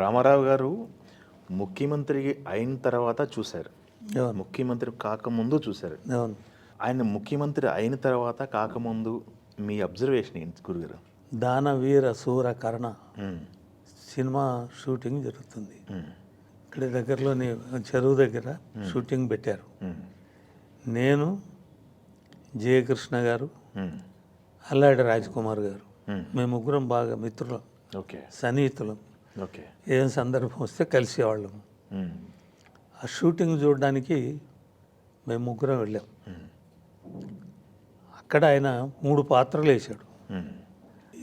రామారావు గారు ముఖ్యమంత్రి అయిన తర్వాత చూశారు. అవును. ముఖ్యమంత్రి కాకముందు చూశారు. అవును. ఆయన ముఖ్యమంత్రి అయిన తర్వాత కాకముందు మీ అబ్జర్వేషన్ ఏంటి గురుగారు? దానవీర సూర కర్ణ హ్మ్. సినిమా షూటింగ్ జరుగుతుంది. హ్మ్. ఇక్కడ దగ్గరలోని చెరువు దగ్గర షూటింగ్ పెట్టారు. హ్మ్. నేను, జయకృష్ణ గారు, హ్మ్. అల్లాడి రాజ్కుమార్ గారు, హ్మ్. మేము ముగ్గురం బాగా మిత్రులం, ఓకే. సన్నిహితులం. ఓకే. ఏం సందర్భం వస్తే కలిసేవాళ్ళం. హ్మ్. ఆ షూటింగ్ చూడడానికి మేము ముగ్గురం వెళ్ళాం. హ్మ్. అక్కడ ఆయన 3 పాత్రలు వేశాడు. హ్మ్.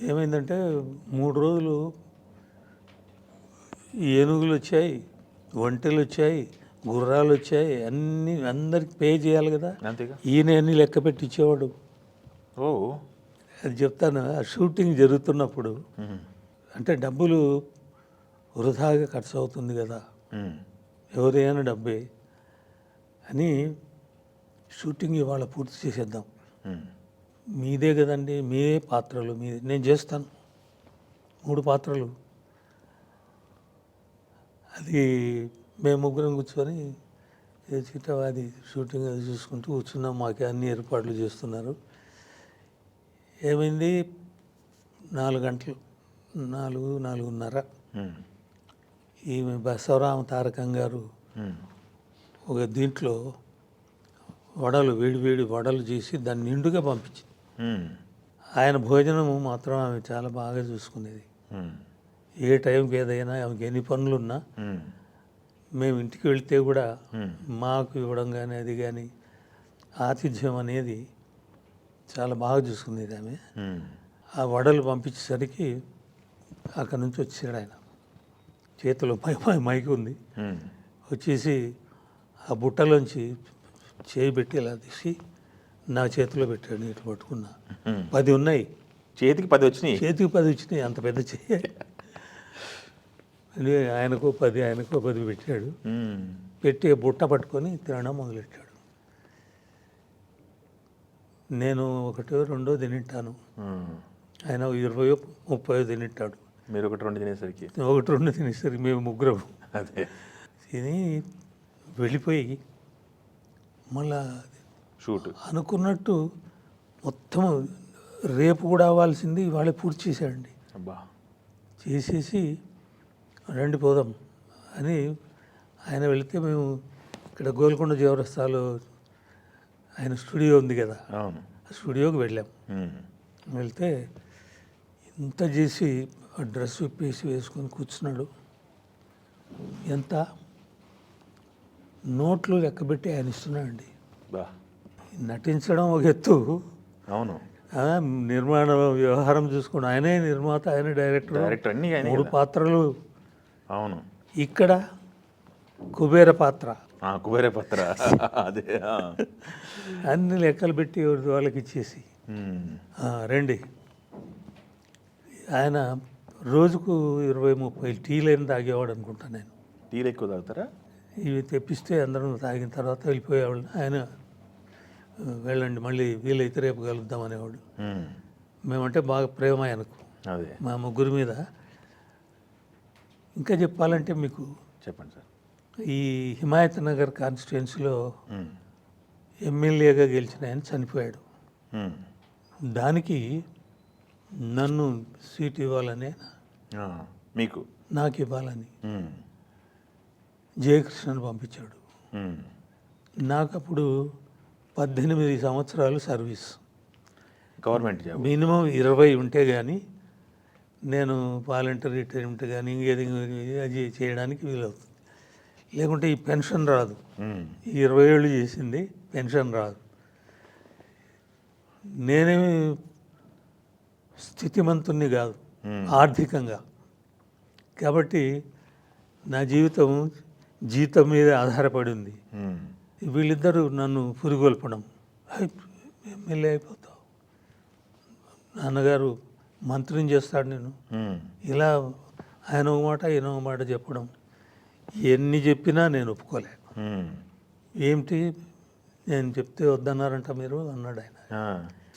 ఏమైందంటే 3 రోజులు ఏనుగులు వచ్చాయి, ఒంటెలు వచ్చాయి, గుర్రాలు వచ్చాయి, అన్నీ అందరికి పే చేయాలి కదా. అంతేగా. ఈయన అన్ని లెక్క పెట్టి ఇచ్చేవాడు. ఓ. అది చెప్తాను. ఆ షూటింగ్ జరుగుతున్నప్పుడు హ్మ్. అంటే డబ్బులు వృధాగా ఖర్చు అవుతుంది కదా, హ్మ్. ఎవరైనా డబ్బే అని షూటింగ్ ఇవాళ పూర్తి చేసేద్దాం, హ్మ్. మీదే కదండి, మీదే పాత్రలు, మీదే, నేను చేస్తాను 3 పాత్రలు. అది మేము ముగ్గురం కూర్చొని అది షూటింగ్ అది చూసుకుంటూ కూర్చున్నాం. మాకు అన్ని ఏర్పాట్లు చేస్తున్నారు. ఏమైంది, 4 గంటలు, 4:30 హ్మ్. ఈమె బసవరామ తారకం గారు హ్మ్. ఒక దీంట్లో వడలు, వేడి వడలు చేసి దాన్ని నిండుగా పంపించింది. హ్మ్. ఆయన భోజనం మాత్రం ఆమె చాలా బాగా చూసుకునేది. హ్మ్. ఏ టైంకి ఏదైనా ఆమెకి ఎన్ని పనులున్నా హ్మ్. మేము ఇంటికి వెళ్తే కూడా హ్మ్. మాకు ఇవ్వడం కానీ అది కానీ ఆతిథ్యం అనేది చాలా బాగా చూసుకునేది ఆమె. హ్మ్. ఆ వడలు పంపించేసరికి అక్కడ నుంచి వచ్చాడు ఆయన, చేతిలో మైక్ ఉంది, హ్మ్. వచ్చేసి ఆ బుట్టలోంచి చేయి పెట్టి ఇలా తీసి నా చేతిలో పెట్టాడు. ఇటు పట్టుకున్నా. హ్మ్. 10 ఉన్నాయి, చేతికి 10 వచ్చినాయి. చేతికి 10 వచ్చినాయి. అంత పెద్ద చెయ్యి. ఆయనకో 10 పెట్టాడు. హ్మ్. పెట్టి బుట్ట పట్టుకొని తినడం మొదలెట్టాడు. నేను 1, 2 తినింటాను, హ్మ్. ఆయన 20, 30 తినింటాడు. మీరు 1, 2 తినేసరికి 1, 2 తినేసరికి మేము ముగ్గురం అదే తిని వెళ్ళిపోయి మళ్ళా షూట్. అనుకున్నట్టు మొత్తం రేపు కూడా అవ్వాల్సింది ఇవాళే పూర్తి చేశాడండి. అబ్బా. చేసేసి రండి పోదాం అని ఆయన వెళితే మేము ఇక్కడ గోల్కొండ చౌరస్తాలో ఆయన స్టూడియో ఉంది కదా, అవును. ఆ స్టూడియోకి వెళ్ళాం. హ్మ్. వెళ్తే ఇంత చేసి ఆ డ్రెస్ విప్పేసి వేసుకొని కూర్చున్నాడు. ఎంత నోట్లు లెక్కబెట్టి ఆయన ఇస్తున్నాడండి. బా. నటించడం ఒక ఎత్తు, అవును. నిర్మాణ వ్యవహారం చూసుకోండి. ఆయనే నిర్మాత, ఆయన డైరెక్టర్, డైరెక్టర్ అన్నీ ఆయనే 3 కదా. పాత్రలు. అవును. ఇక్కడ కుబేర పాత్ర, కుబేర పత్ర. అదే. అన్ని లెక్కలు పెట్టి ఎవరిది వాళ్ళకి ఇచ్చేసి హ్మ్. రండి. ఆయన రోజుకు 20-30 టీలైనా తాగేవాడు అనుకుంటా. నేను టీలు ఎక్కువ తాగుతారా? ఇవి తెప్పిస్తే అందరం తాగిన తర్వాత వెళ్ళిపోయేవాళ్ళు. ఆయన వెళ్ళండి మళ్ళీ వీలైతే రేపు కలుద్దాం అనేవాడు. హ్మ్. మేమంటే బాగా ప్రేమ ఆయనకు, అదే. మా ముగ్గురి మీద. ఇంకా చెప్పాలంటే మీకు, చెప్పండి సార్. ఈ హిమాయత్ నగర్ కాన్స్టిట్యున్సీలో హ్మ్. ఎమ్మెల్యేగా గెలిచిన ఆయన చనిపోయాడు. హ్మ్. దానికి నన్ను సీట్ ఇవ్వాలని, మీకు నాకు ఇవ్వాలని హ్మ్. జయకృష్ణను పంపించాడు. హ్మ్. నాకు అప్పుడు 18 సంవత్సరాలు సర్వీస్. Government job. మినిమం 20 ఉంటే కానీ నేను వాలంటీర్ రిటైర్మెంట్ కానీ ఇంకేది అది చేయడానికి వీలవుతుంది. లేకుంటే ఈ పెన్షన్ రాదు. హ్మ్. ఈ 20 ఏళ్ళు చేసింది పెన్షన్ రాదు. నేనేమి స్థితిమంతుణ్ణి కాదు ఆర్థికంగా. కాబట్టి నా జీతం మీద ఆధారపడి ఉంది. హ్మ్. వీళ్ళిద్దరూ నన్ను పురిగొల్పడం, ఎమ్మెల్యే అయిపోతావు, నాన్నగారు మంత్రిని చేస్తాడు నేను, హ్మ్. ఇలా ఆయన ఒక మాట ఈయన ఒక మాట చెప్పడం, ఎన్ని చెప్పినా నేను ఒప్పుకోలే. హ్మ్. ఏమిటి నేను చెప్తే వద్దన్నారంట మీరు అన్నాడు ఆయన.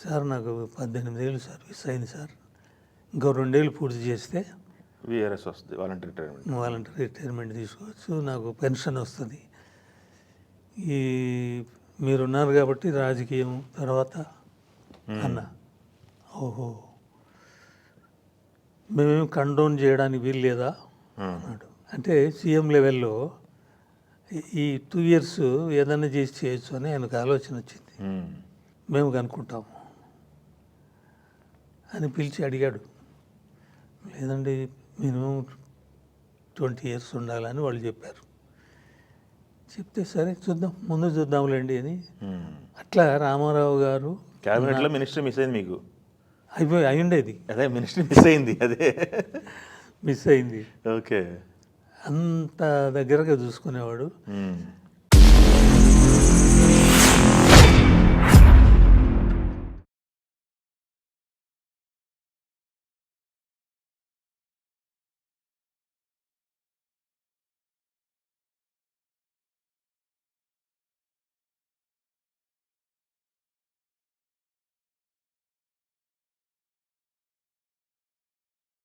సార్ నాకు 18 ఏళ్ళు సర్వీస్ అయింది సార్, ఇంకో 2 ఏళ్ళు పూర్తి చేస్తే విఆర్ఎస్ వస్తుంది, వాలంటీర్ రిటైర్మెంట్. వాలంటీర్ రిటైర్మెంట్ తీసుకోవచ్చు, నాకు పెన్షన్ వస్తుంది. ఈ మీరున్నారు కాబట్టి రాజకీయం తర్వాత అన్న. ఓహో, మేమేం కండోన్ చేయడానికి వీలు లేదా అన్నాడు. అంటే సీఎం లెవెల్లో ఈ 2 years ఏదైనా చేసి చేయొచ్చు అని ఆయనకు ఆలోచన వచ్చింది. మేము కనుక్కుంటాము అని పిలిచి అడిగాడు. లేదండి మినిమం 20 years ఉండాలని వాళ్ళు చెప్పారు. చెప్తే సరే చూద్దాం, ముందు చూద్దాంలేండి అని. అట్లా రామారావు గారు క్యాబినెట్లో మినిస్టర్ మిస్ అయింది మీకు. అయ్యుండేది. అదే మినిస్టర్ మిస్ అయింది, అదే మిస్ అయింది. ఓకే. అంత దగ్గరగా చూసుకునేవాడు.